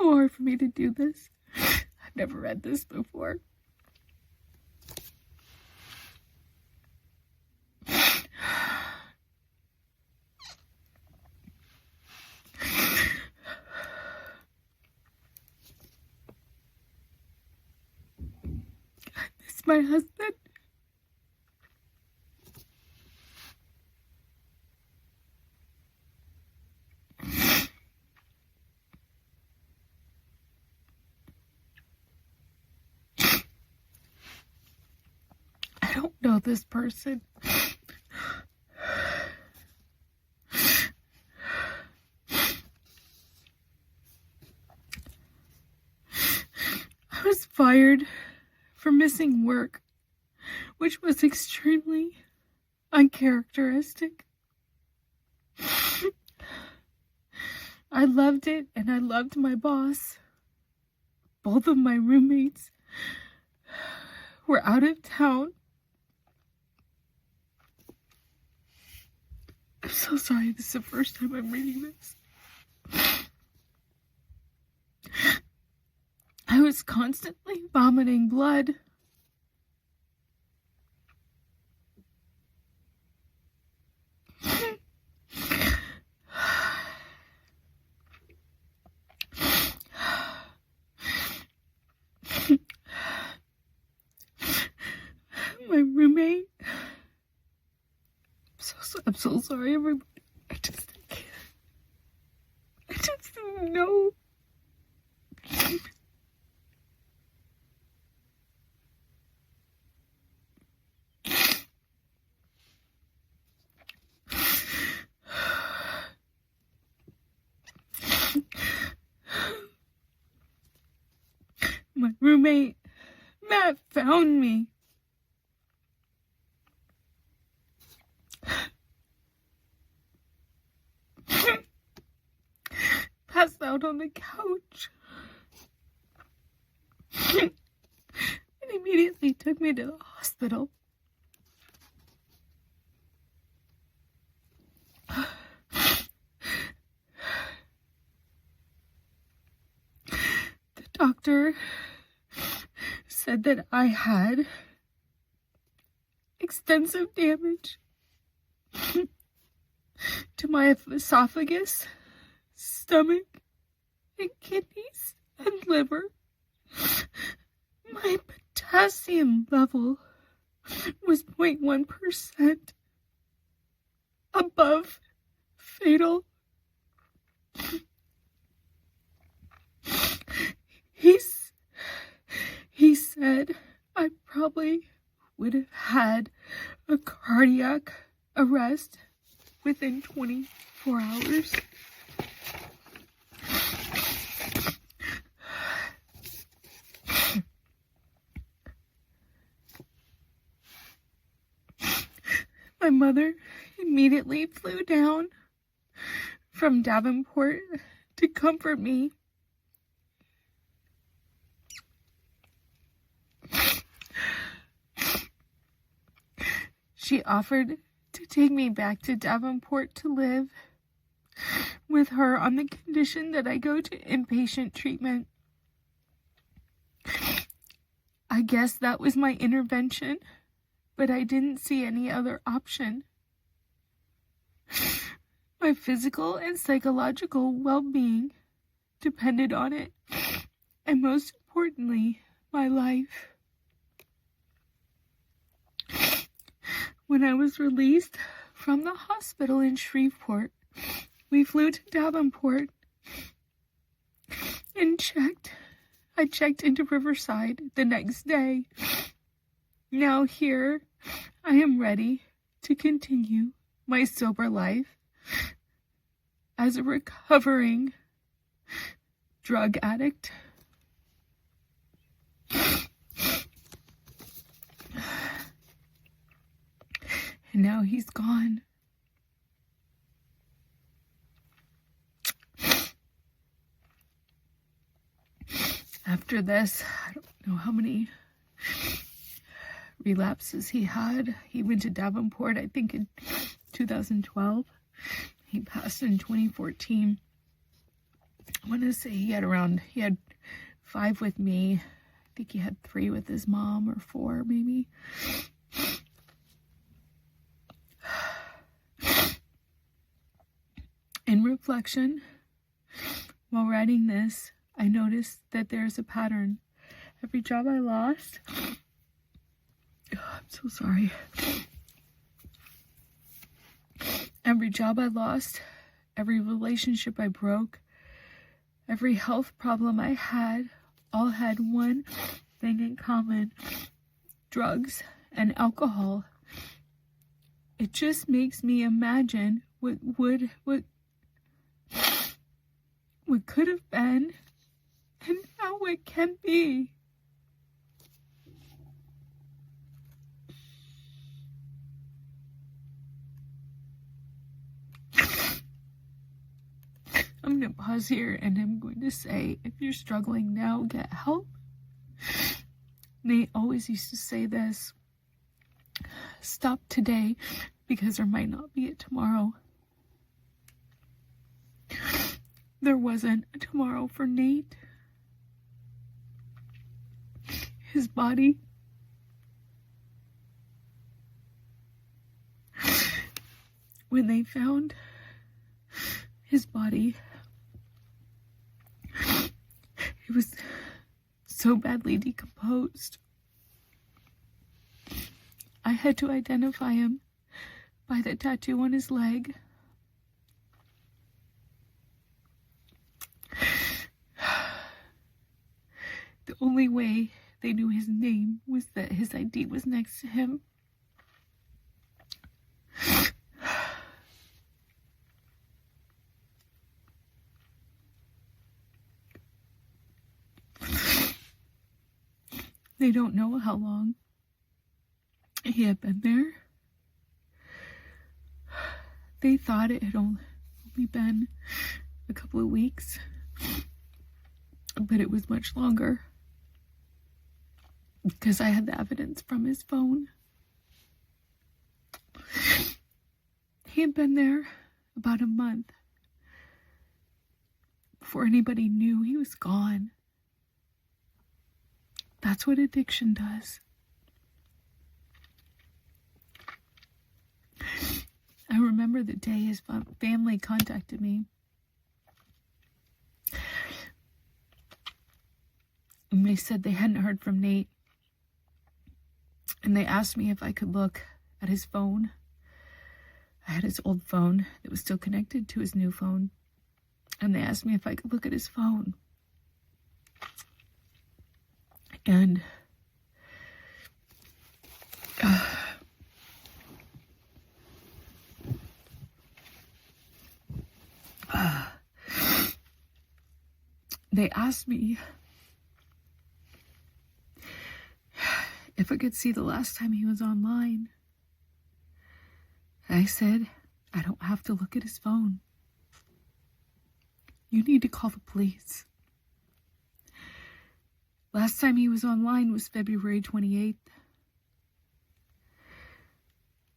so hard for me to do this. I've never read this before. My husband. I don't know this person. I was fired for missing work, which was extremely uncharacteristic. I loved it, and I loved my boss. Both of my roommates were out of town. I'm so sorry, this is the first time I'm reading this. I was constantly vomiting blood. My roommate. I'm so sorry, everybody. I just didn't know. My roommate, Matt, found me. Passed out on the couch. And immediately took me to the hospital. The doctor said that I had extensive damage to my esophagus, stomach, and kidneys, and liver. My potassium level was 0.1% above fatal. He said I probably would have had a cardiac arrest within 24 hours. My mother immediately flew down from Davenport to comfort me. She offered to take me back to Davenport to live with her on the condition that I go to inpatient treatment. I guess that was my intervention, but I didn't see any other option. My physical and psychological well-being depended on it, and most importantly, my life. When I was released from the hospital in Shreveport, we flew to Davenport and I checked into Riverside the next day. Now here, I am ready to continue my sober life as a recovering drug addict. And now he's gone. After this, I don't know how many relapses he had. He went to Davenport, I think, in 2012. He passed in 2014. I want to say he had 5 with me. I think he had 3 with his mom, or 4 maybe. In reflection, while writing this, I noticed that there's a pattern. Every job I lost, I'm so sorry. Every job I lost, every relationship I broke, every health problem I had, all had one thing in common: drugs and alcohol. It just makes me imagine what could have been and how it can be. I'm going to pause here and I'm going to say, if you're struggling now, get help. Nate always used to say this: stop today because there might not be a tomorrow. There wasn't a tomorrow for Nate. His body, when they found his body, it was so badly decomposed. I had to identify him by the tattoo on his leg. The only way they knew his name was that his ID was next to him. They don't know how long he had been there. They thought it had only been a couple of weeks, but it was much longer because I had the evidence from his phone. He had been there about a month before anybody knew he was gone. That's what addiction does. I remember the day his family contacted me. And they said they hadn't heard from Nate. And they asked me if I could look at his phone. I had his old phone that was still connected to his new phone. And they asked me if I could look at his phone. And they asked me if I could see the last time he was online. I said, I don't have to look at his phone. You need to call the police. Last time he was online was February 28th.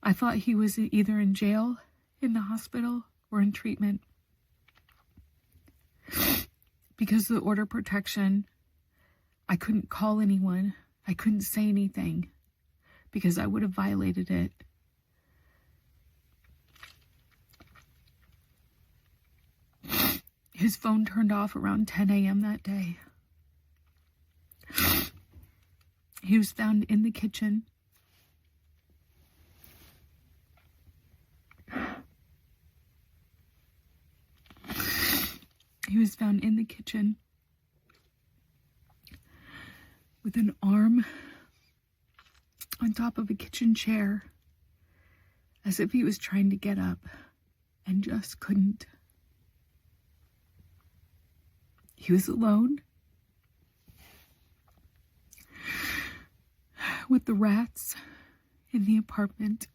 I thought he was either in jail, in the hospital, or in treatment. Because of the order protection, I couldn't call anyone. I couldn't say anything because I would have violated it. His phone turned off around 10 a.m. that day. He was found in the kitchen. He was found in the kitchen with an arm on top of a kitchen chair, as if he was trying to get up and just couldn't. He was alone with the rats in the apartment.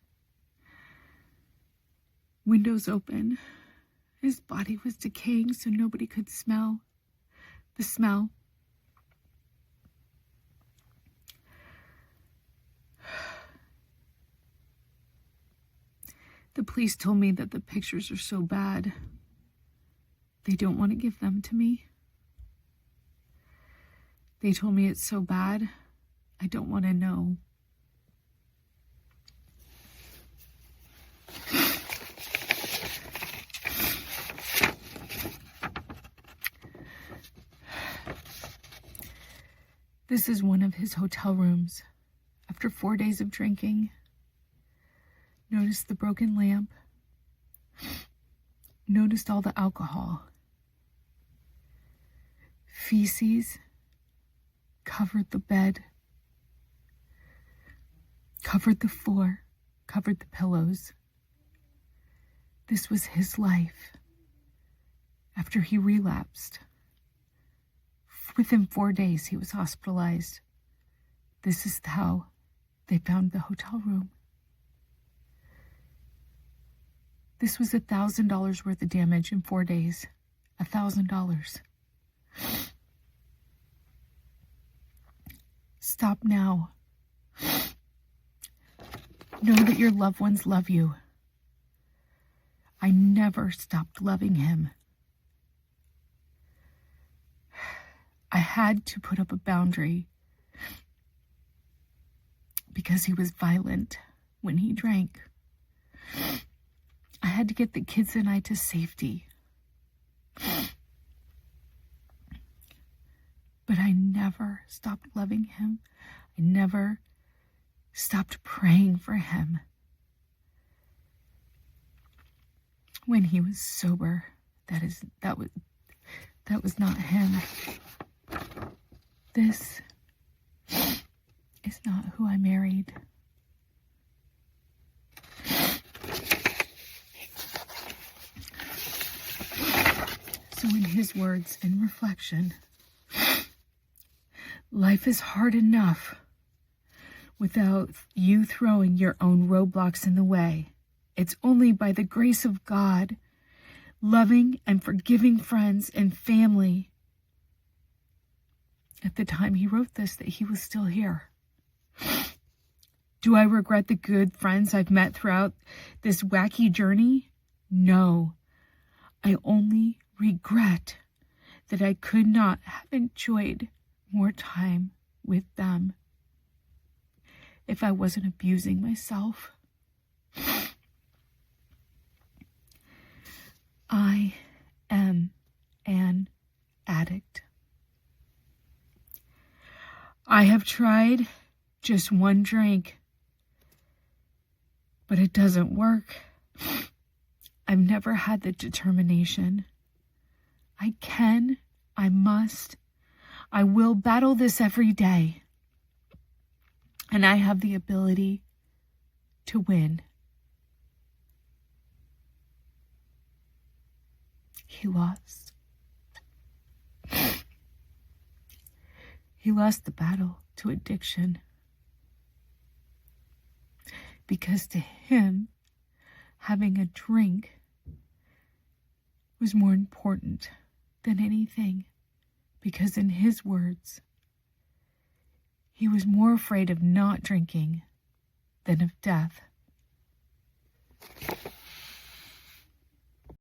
Windows open. His body was decaying so nobody could smell the smell. The police told me that the pictures are so bad They don't want to give them to me. They told me it's so bad, I don't want to know. This is one of his hotel rooms. After 4 days of drinking, noticed the broken lamp, noticed all the alcohol. Feces covered the bed, covered the floor, covered the pillows. This was his life after he relapsed. Within 4 days, he was hospitalized. This is how they found the hotel room. This was $1,000 worth of damage in 4 days. $1,000. Stop now. Know that your loved ones love you. I never stopped loving him. I had to put up a boundary because he was violent when he drank. I had to get the kids and I to safety. But I never stopped loving him. I never stopped praying for him. When he was sober, that was not him. This is not who I married. So in his words, in reflection, life is hard enough without you throwing your own roadblocks in the way. It's only by the grace of God, loving and forgiving friends and family. At the time he wrote this, that he was still here. Do I regret the good friends I've met throughout this wacky journey? No. I only regret that I could not have enjoyed more time with them if I wasn't abusing myself. I am an addict. I have tried just one drink, but it doesn't work. I've never had the determination. I can, I must, I will battle this every day. And I have the ability to win. He lost. He lost the battle to addiction. Because to him, having a drink was more important than anything. Because in his words, he was more afraid of not drinking than of death.